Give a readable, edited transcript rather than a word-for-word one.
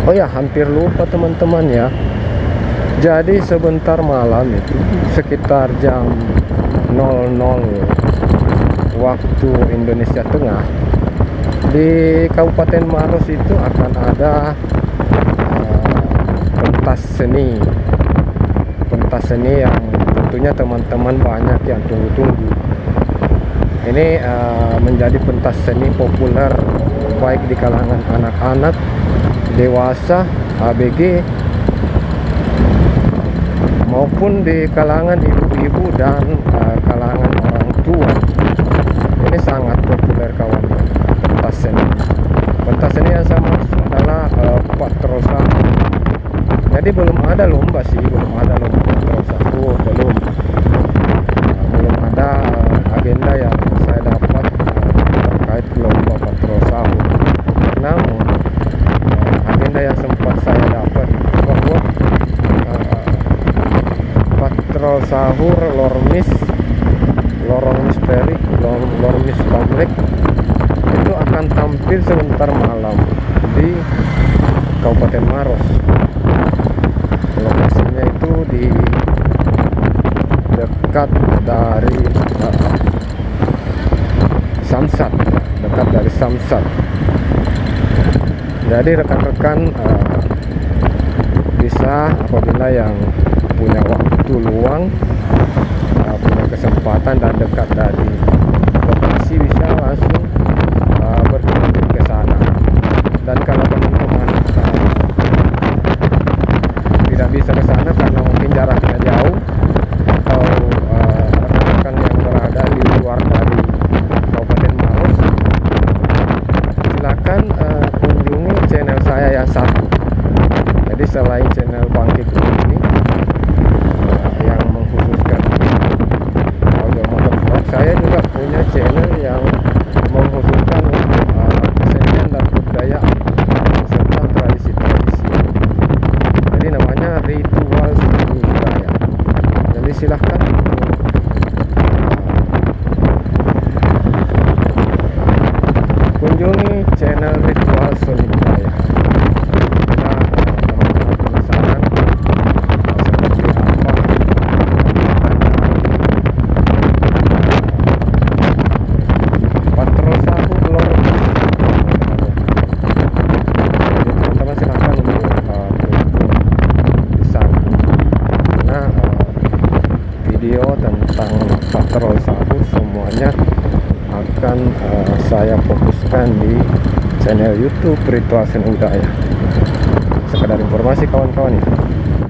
Oh ya, hampir lupa teman-teman ya. Jadi sebentar malam itu sekitar jam 00 waktu Indonesia Tengah, di Kabupaten Maros itu akan ada pentas seni. Pentas seni yang tentunya teman-teman banyak yang tunggu-tunggu. Ini menjadi pentas seni populer baik di kalangan anak-anak, dewasa, ABG, maupun di kalangan ibu-ibu dan kalangan orang tua. Ini sangat populer kawan, pentas seni. Pentas seni yang sama adalah patrosa. Jadi belum ada lomba sih, belum ada lomba patrosa. Belum ada agenda yang saya dapat terkait lomba patrosa. Namun agenda yang sempat saya dapat bahwa patrosahur lorong misteri, lormis pamlek itu akan tampil sebentar malam di Kabupaten Maros. Lokasinya itu di dekat dari Samsat, dekat dari Samsat. Jadi rekan-rekan bisa apabila yang punya waktu luang, punya kesempatan dan dekat dari lokasi, bisa langsung berkunjung ke sana. Dan kalau teman-teman tidak bisa ke sana karena mungkin jaraknya jauh, atau rekan-rekan yang berada di luar dari Kabupaten Maros, silakan kunjungi channel saya yang satu. Jadi selain channel Bangkit ini yang mengkhususkan audio motor vlog, saya juga punya channel yang mengkhususkan untuk kesenian dan budaya serta tradisi-tradisi. Jadi namanya Ritual Seni Budaya. Jadi silahkan kunjungi channel Ritual Seni Budaya. Video tentang patrol sahur semuanya akan saya fokuskan di channel YouTube Ritual Seni Budaya. Sekedar informasi kawan-kawan ya.